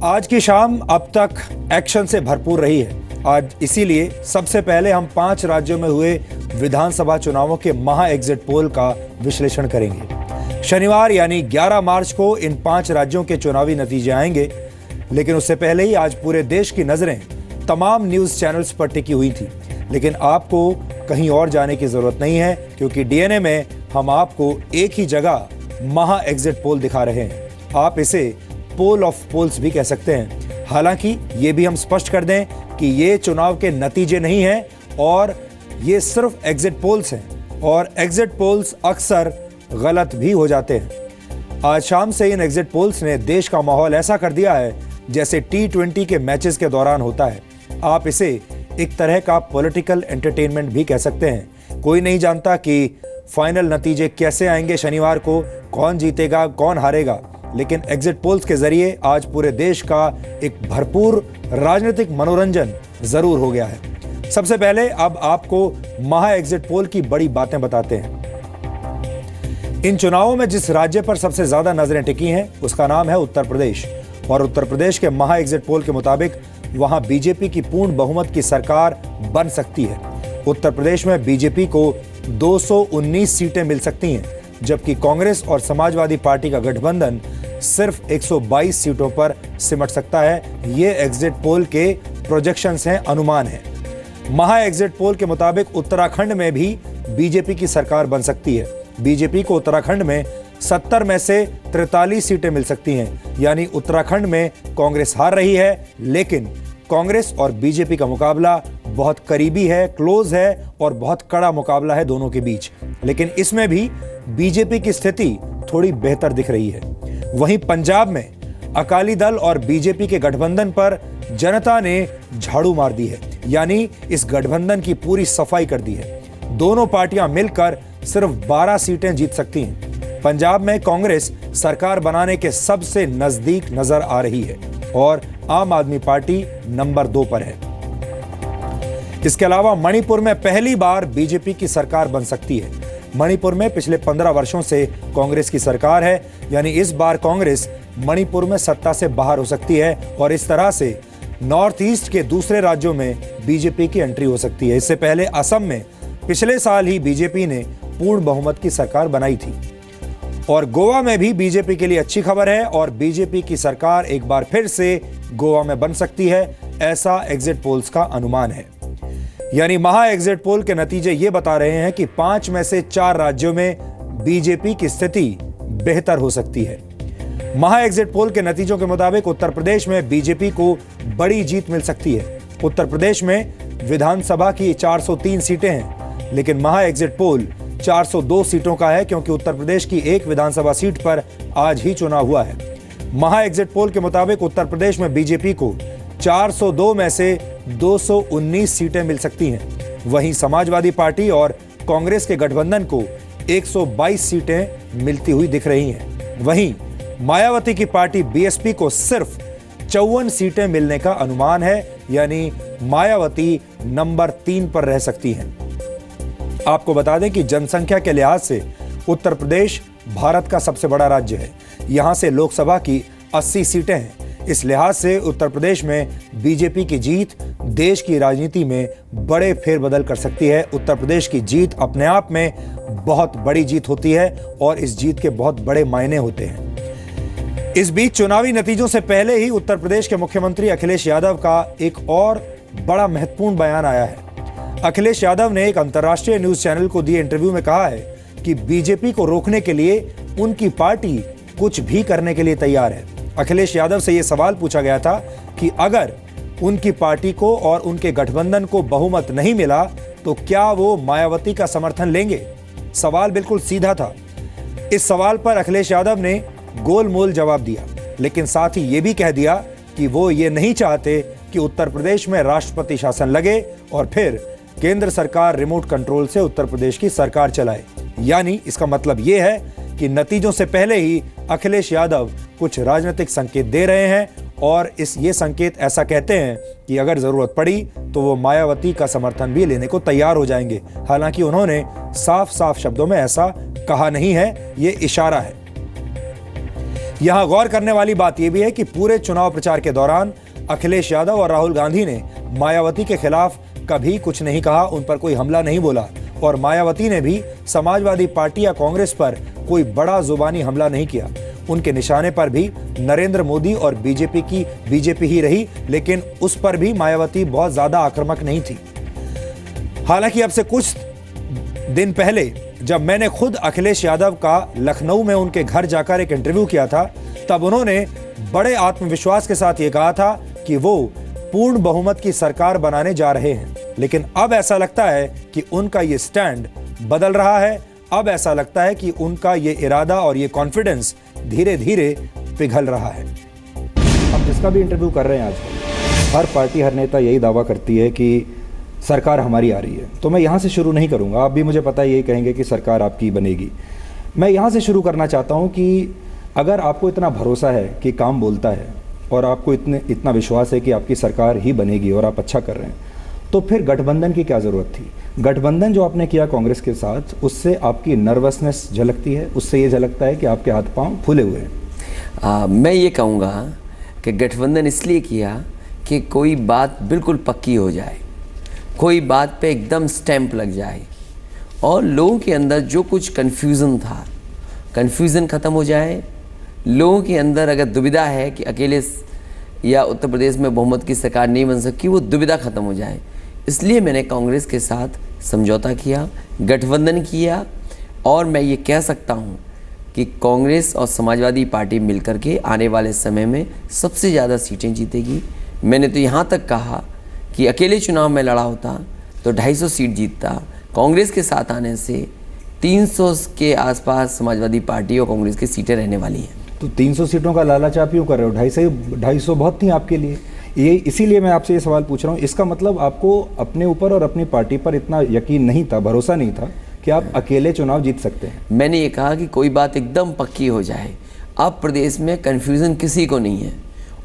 आज की शाम अब तक एक्शन से भरपूर रही है। आज इसीलिए सबसे पहले हम 5 राज्यों में हुए विधानसभा चुनावों के महा एग्जिट पोल का विश्लेषण करेंगे। शनिवार यानी 11 मार्च को इन 5 राज्यों के चुनावी नतीजे आएंगे, लेकिन उससे पहले ही आज पूरे देश की नजरें तमाम न्यूज चैनल्स पर टिकी हुई थी। लेकिन आपको कहीं और जाने की जरूरत नहीं है, क्योंकि डीएनए में हम आपको एक ही जगह महा एग्जिट पोल दिखा रहे हैं। आप इसे पोल ऑफ पोल्स भी कह सकते हैं। हालांकि ये भी हम स्पष्ट कर दें कि ये चुनाव के नतीजे नहीं हैं और ये सिर्फ एग्जिट पोल्स हैं, और एग्जिट पोल्स अक्सर गलत भी हो जाते हैं। आज शाम से इन एग्जिट पोल्स ने देश का माहौल ऐसा कर दिया है जैसे T20 के मैचेस के दौरान होता है। आप इसे एक तरह का पॉलिटिकल एंटरटेनमेंट भी कह सकते हैं। कोई नहीं जानता कि फाइनल नतीजे कैसे आएंगे शनिवार को, कौन जीतेगा कौन हारेगा, लेकिन एग्जिट पोल्स के जरिए आज पूरे देश का एक भरपूर राजनीतिक मनोरंजन जरूर हो गया है। सबसे पहले अब आपको महा एग्जिट पोल की बड़ी बातें बताते हैं। इन चुनावों में जिस राज्य पर सबसे ज्यादा नजरें टिकी हैं उसका नाम है उत्तर प्रदेश, और उत्तर प्रदेश के महा एग्जिट पोल के मुताबिक वहां बीजेपी की पूर्ण बहुमत की सरकार बन सकती है। उत्तर प्रदेश में बीजेपी को 219 सीटें मिल सकती हैं, जबकि कांग्रेस और समाजवादी पार्टी का गठबंधन सिर्फ 122 सीटों पर सिमट सकता है। ये एग्जिट पोल के प्रोजेक्शंस हैं, अनुमान है। महा एग्जिट पोल के मुताबिक उत्तराखंड में भी बीजेपी की सरकार बन सकती है। बीजेपी को उत्तराखंड में 70 में से 43 सीटें मिल सकती हैं, यानी उत्तराखंड में कांग्रेस हार रही है, लेकिन कांग्रेस और बीजेपी का मुकाबला बहुत करीबी है, क्लोज है, और बहुत कड़ा मुकाबला है दोनों के बीच। लेकिन इसमें भी बीजेपी की स्थिति थोड़ी बेहतर दिख रही है। वहीं पंजाब में अकाली दल और बीजेपी के गठबंधन पर जनता ने झाड़ू मार दी है, यानी इस गठबंधन की पूरी सफाई कर दी है। दोनों पार्टियां मिलकर सिर्फ 12 सीटें जीत सकती हैं। पंजाब में कांग्रेस सरकार बनाने के सबसे नजदीक नजर आ रही है और आम आदमी पार्टी नंबर 2 पर है। इसके अलावा मणिपुर में पहली बार बीजेपी की सरकार बन सकती है। मणिपुर में पिछले 15 वर्षों से कांग्रेस की सरकार है, यानी इस बार कांग्रेस मणिपुर में सत्ता से बाहर हो सकती है, और इस तरह से नॉर्थ ईस्ट के दूसरे राज्यों में बीजेपी की एंट्री हो सकती है। इससे पहले असम में पिछले साल ही बीजेपी ने पूर्ण बहुमत की सरकार बनाई थी, और गोवा में भी बीजेपी के लिए अच्छी खबर है, और बीजेपी की सरकार एक बार फिर से गोवा में बन सकती है, ऐसा एग्जिट पोल्स का अनुमान है। यानी महा एग्जिट पोल के नतीजे ये बता रहे हैं कि 5 में से 4 राज्यों में बीजेपी की स्थिति बेहतर हो सकती है। महा एग्जिट पोल के नतीजों के मुताबिक उत्तर प्रदेश में बीजेपी को बड़ी जीत मिल सकती है। उत्तर प्रदेश में विधानसभा की 403 सीटें हैं, लेकिन महा एग्जिट पोल 402 सीटों का है, क्योंकि उत्तर प्रदेश की एक विधानसभा सीट पर आज ही चुनाव हुआ है। महा एग्जिट पोल के मुताबिक उत्तर प्रदेश में बीजेपी को 402 में से 219 सीटें मिल सकती हैं। वहीं समाजवादी पार्टी और कांग्रेस के गठबंधन को 122 सीटें मिलती हुई दिख रही हैं। वहीं मायावती की पार्टी बीएसपी को सिर्फ 54 सीटें मिलने का अनुमान है, यानी मायावती नंबर 3 पर रह सकती हैं। आपको बता दें कि जनसंख्या के लिहाज से उत्तर प्रदेश भारत का सबसे बड़ा राज्य है। यहां से लोकसभा की 80 सीटें हैं। इस लिहाज से उत्तर प्रदेश में बीजेपी की जीत देश की राजनीति में बड़े फेरबदल कर सकती है। उत्तर प्रदेश की जीत अपने आप में बहुत बड़ी जीत होती है, और इस जीत के बहुत बड़े मायने होते हैं। इस बीच चुनावी नतीजों से पहले ही उत्तर प्रदेश के मुख्यमंत्री अखिलेश यादव का एक और बड़ा महत्वपूर्ण बयान आया है। अखिलेश यादव ने एक अंतर्राष्ट्रीय न्यूज चैनल को दिए इंटरव्यू में कहा है कि बीजेपी को रोकने के लिए उनकी पार्टी कुछ भी करने के लिए तैयार है। अखिलेश यादव से यह सवाल पूछा गया था कि अगर उनकी पार्टी को और उनके गठबंधन को बहुमत नहीं मिला तो क्या वो मायावती का समर्थन लेंगे। सवाल बिल्कुल सीधा था। इस सवाल पर अखिलेश यादव ने गोलमोल जवाब दिया, लेकिन साथ ही ये भी कह दिया कि वो ये नहीं चाहते कि उत्तर प्रदेश में राष्ट्रपति शासन लगे और फिर केंद्र सरकार रिमोट कंट्रोल से उत्तर प्रदेश की सरकार चलाए। यानी इसका मतलब ये है कि नतीजों से पहले ही अखिलेश यादव कुछ राजनीतिक संकेत दे रहे हैं, और ये संकेत ऐसा कहते हैं कि अगर जरूरत पड़ी तो वो मायावती का समर्थन भी लेने को तैयार हो जाएंगे। हालांकि उन्होंने साफ साफ शब्दों में ऐसा कहा नहीं है, ये इशारा है। यहां गौर करने वाली बात यह भी है कि पूरे चुनाव प्रचार के दौरान अखिलेश यादव और राहुल गांधी ने मायावती के खिलाफ कभी कुछ नहीं कहा, उन पर कोई हमला नहीं बोला और मायावती ने भी समाजवादी पार्टी या कांग्रेस पर कोई बड़ा जुबानी हमला नहीं किया। उनके निशाने पर भी नरेंद्र मोदी और बीजेपी ही रही, लेकिन उस पर भी मायावती बहुत ज्यादा आक्रामक नहीं थी। हालांकि अब से कुछ दिन पहले जब मैंने खुद अखिलेश यादव का लखनऊ में उनके घर जाकर एक इंटरव्यू किया था, तब उन्होंने बड़े आत्मविश्वास के साथ ये कहा था कि वो पूर्ण बहुमत की सरकार बनाने जा रहे हैं। लेकिन अब ऐसा लगता है कि उनका ये स्टैंड बदल रहा है। अब ऐसा लगता है कि उनका ये इरादा और ये कॉन्फिडेंस धीरे धीरे पिघल रहा है। हम जिसका भी इंटरव्यू कर रहे हैं आजकल, हर पार्टी, हर नेता यही दावा करती है कि सरकार हमारी आ रही है। तो मैं यहाँ से शुरू नहीं करूँगा, आप भी मुझे पता है यही कहेंगे कि सरकार आपकी बनेगी। मैं यहाँ से शुरू करना चाहता हूँ कि अगर आपको इतना भरोसा है कि काम बोलता है और आपको इतना विश्वास है कि आपकी सरकार ही बनेगी और आप अच्छा कर रहे हैं, तो फिर गठबंधन की क्या ज़रूरत थी? गठबंधन जो आपने किया कांग्रेस के साथ, उससे आपकी नर्वसनेस झलकती है, उससे ये झलकता है कि आपके हाथ पांव फूले हुए हैं। मैं ये कहूँगा कि गठबंधन इसलिए किया कि कोई बात बिल्कुल पक्की हो जाए, कोई बात पे एकदम स्टैंप लग जाए और लोगों के अंदर जो कुछ कन्फ्यूज़न था, कन्फ्यूज़न ख़त्म हो जाए। लोगों के अंदर अगर दुविधा है कि अकेले या उत्तर प्रदेश में बहुमत की सरकार नहीं बन सकती, वो दुविधा ख़त्म हो जाए। इसलिए मैंने कांग्रेस के साथ समझौता किया, गठबंधन किया और मैं ये कह सकता हूँ कि कांग्रेस और समाजवादी पार्टी मिलकर के आने वाले समय में सबसे ज़्यादा सीटें जीतेगी। मैंने तो यहाँ तक कहा कि अकेले चुनाव में लड़ा होता तो 250 सीट जीतता। कांग्रेस के साथ आने से 300 के आसपास समाजवादी पार्टी और कांग्रेस की सीटें रहने वाली हैं। तो 300 सीटों का लालच आप क्यों कर रहे हो? 250 बहुत थी आपके लिए। ये इसीलिए मैं आपसे ये सवाल पूछ रहा हूँ। इसका मतलब आपको अपने ऊपर और अपनी पार्टी पर इतना यकीन नहीं था, भरोसा नहीं था कि आप अकेले चुनाव जीत सकते हैं? मैंने ये कहा कि कोई बात एकदम पक्की हो जाए। अब प्रदेश में कन्फ्यूज़न किसी को नहीं है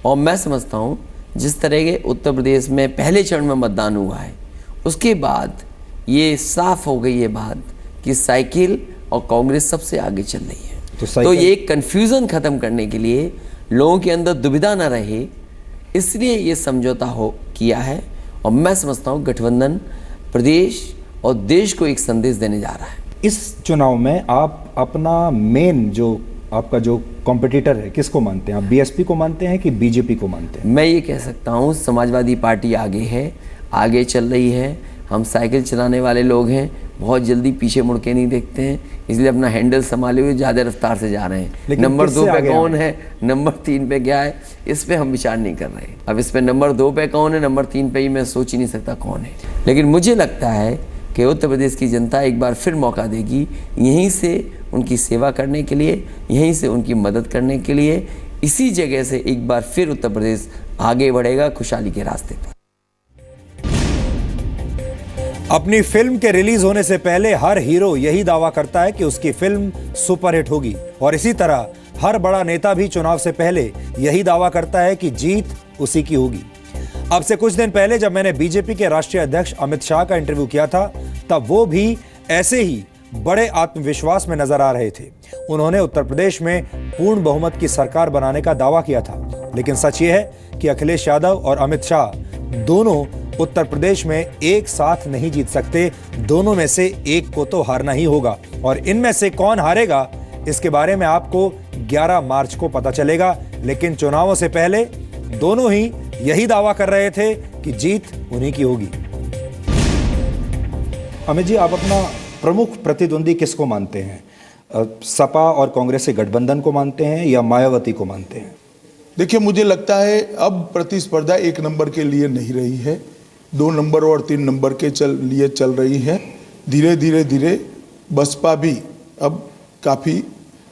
और मैं समझता हूँ जिस तरह के उत्तर प्रदेश में पहले चरण में मतदान हुआ है, उसके बाद ये साफ हो गई है बात कि साइकिल और कांग्रेस सबसे आगे चल रही है। तो ये कन्फ्यूज़न ख़त्म करने के लिए, लोगों के अंदर दुविधा ना रहे, इसलिए ये समझौता किया है और मैं समझता हूँ गठबंधन प्रदेश और देश को एक संदेश देने जा रहा है। इस चुनाव में आप अपना मेन जो आपका जो कॉम्पिटिटर है, किसको मानते हैं आप? बीएसपी को मानते हैं कि बीजेपी को मानते हैं? मैं ये कह सकता हूँ समाजवादी पार्टी आगे है, आगे चल रही है। हम साइकिल चलाने वाले लोग हैं, बहुत जल्दी पीछे मुड़ के नहीं देखते हैं, इसलिए अपना हैंडल संभाले हुए ज़्यादा रफ्तार से जा रहे हैं। नंबर 2 पे कौन है, नंबर 3 पे क्या है, इस पे हम विचार नहीं कर रहे। अब इस पे नंबर 2 पे कौन है, नंबर 3 पे ही मैं सोच ही नहीं सकता कौन है। लेकिन मुझे लगता है कि उत्तर प्रदेश की जनता एक बार फिर मौका देगी, यहीं से उनकी सेवा करने के लिए, यहीं से उनकी मदद करने के लिए। इसी जगह से एक बार फिर उत्तर प्रदेश आगे बढ़ेगा खुशहाली के रास्ते पर। अपनी फिल्म के रिलीज होने से पहले हर हीरो यही दावा करता है कि उसकी फिल्म सुपरहिट होगी और इसी तरह हर बड़ा नेता भी चुनाव से पहले यही दावा करता है कि जीत उसी की होगी। अब से कुछ दिन पहले जब मैंने बीजेपी के राष्ट्रीय अध्यक्ष अमित शाह का इंटरव्यू किया था, तब वो भी ऐसे ही बड़े आत्मविश्वास में नजर आ रहे थे। उन्होंने उत्तर प्रदेश में पूर्ण बहुमत की सरकार बनाने का दावा किया था। लेकिन सच ये है कि अखिलेश यादव और अमित शाह दोनों उत्तर प्रदेश में एक साथ नहीं जीत सकते। दोनों में से एक को तो हारना ही होगा और इनमें से कौन हारेगा, इसके बारे में आपको 11 मार्च को पता चलेगा। लेकिन चुनावों से पहले दोनों ही यही दावा कर रहे थे कि जीत उन्हीं की होगी। अमित जी, आप अपना प्रमुख प्रतिद्वंदी किसको मानते हैं? सपा और कांग्रेस के गठबंधन को मानते हैं या मायावती को मानते हैं? देखिए, मुझे लगता है अब प्रतिस्पर्धा 1 नंबर के लिए नहीं रही है, 2 नंबर और 3 नंबर के लिए चल रही है। धीरे बसपा भी अब काफ़ी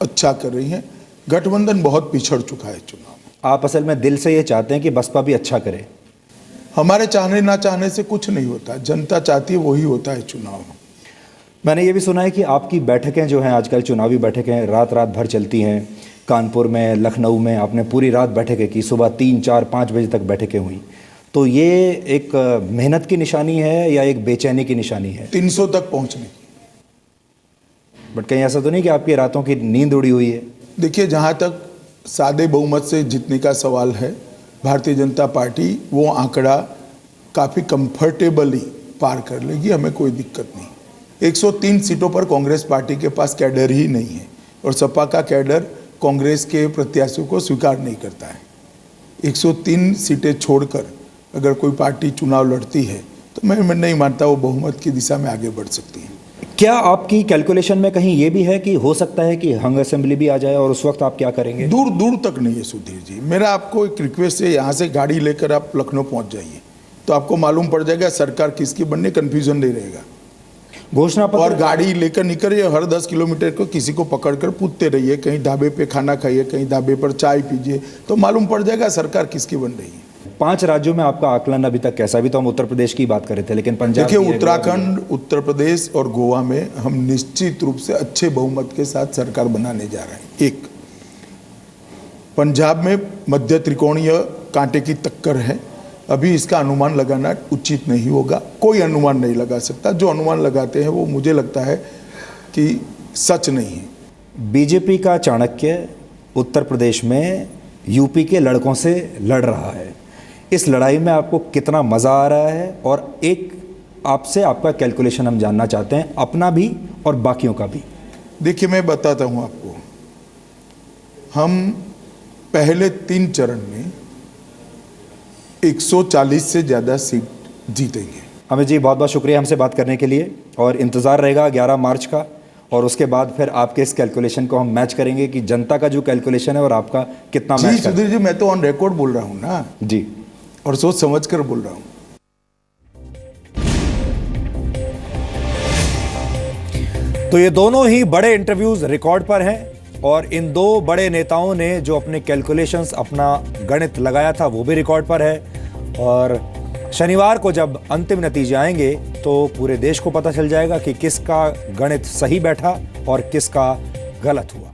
अच्छा कर रही है। गठबंधन बहुत पिछड़ चुका है चुनाव में। आप असल में दिल से ये चाहते हैं कि बसपा भी अच्छा करे? हमारे चाहने ना चाहने से कुछ नहीं होता, जनता चाहती है वही होता है चुनाव में। मैंने ये भी सुना है कि आपकी बैठकें जो हैं, आजकल चुनावी बैठकें रात भर चलती हैं। कानपुर में, लखनऊ में आपने पूरी रात बैठकें की, सुबह 3, 4, 5 बजे तक बैठकें हुई। तो ये एक मेहनत की निशानी है या एक बेचैनी की निशानी है? 300 तक पहुंचने की। बट कहीं ऐसा तो नहीं कि आपकी रातों की नींद उड़ी हुई है? देखिए, जहाँ तक सादे बहुमत से जीतने का सवाल है। भारतीय जनता पार्टी वो आंकड़ा काफ़ी कंफर्टेबली पार कर लेगी, हमें कोई दिक्कत नहीं। 103 सीटों पर कांग्रेस पार्टी के पास कैडर ही नहीं है और सपा का कैडर कांग्रेस के प्रत्याशियों को स्वीकार नहीं करता है। 103 सीटें छोड़कर अगर कोई पार्टी चुनाव लड़ती है तो मैं नहीं मानता वो बहुमत की दिशा में आगे बढ़ सकती है। क्या आपकी कैलकुलेशन में कहीं ये भी है कि हो सकता है कि हंग असेंबली भी आ जाए और उस वक्त आप क्या करेंगे? दूर दूर तक नहीं है सुधीर जी। मेरा आपको एक रिक्वेस्ट है, यहाँ से गाड़ी लेकर आप लखनऊ पहुँच जाइए तो आपको मालूम पड़ जाएगा सरकार किसकी बनने, कन्फ्यूजन नहीं रहेगा। घोषणा पत्र और गाड़ी लेकर निकलिए, हर 10 किलोमीटर को किसी को पकड़कर पूछते रहिए, कहीं ढाबे पे खाना खाइए, कहीं ढाबे पर चाय पीजिए, तो मालूम पड़ जाएगा सरकार किसकी बन रही है। 5 राज्यों में आपका आकलन अभी तक कैसा? अभी तो हम उत्तर प्रदेश की बात कर रहे थे, लेकिन पंजाब देखिए भी है, उत्तराखंड, उत्तर प्रदेश और गोवा में हम निश्चित रूप से अच्छे बहुमत के साथ सरकार बनाने जा रहे हैं। एक पंजाब में मध्य त्रिकोणीय कांटे की टक्कर है, अभी इसका अनुमान लगाना उचित नहीं होगा, कोई अनुमान नहीं लगा सकता। जो अनुमान लगाते हैं वो मुझे लगता है कि सच नहीं है। बीजेपी का चाणक्य उत्तर प्रदेश में यूपी के लड़कों से लड़ रहा है। इस लड़ाई में आपको कितना मज़ा आ रहा है? और एक आपसे आपका कैलकुलेशन हम जानना चाहते हैं, अपना भी और बाकियों का भी। देखिए मैं बताता हूँ आपको, हम पहले 3 चरण में 140 से ज़्यादा सीट जीतेंगे। अमित जी बहुत बहुत शुक्रिया हमसे बात करने के लिए, और इंतज़ार रहेगा 11 मार्च का, और उसके बाद फिर आपके इस कैलकुलेशन को हम मैच करेंगे कि जनता का जो कैलकुलेशन है और आपका कितना जी मैच करता सुधीर जी, मैं तो ऑन रिकॉर्ड बोल रहा हूँ ना है। जी, और सोच समझ कर बोल रहा हूँ। तो ये दोनों ही बड़े इंटरव्यूज रिकॉर्ड पर हैं, और इन 2 बड़े नेताओं ने जो अपने कैलकुलेशंस, अपना गणित लगाया था वो भी रिकॉर्ड पर है। और शनिवार को जब अंतिम नतीजे आएंगे तो पूरे देश को पता चल जाएगा कि किसका गणित सही बैठा और किसका गलत हुआ।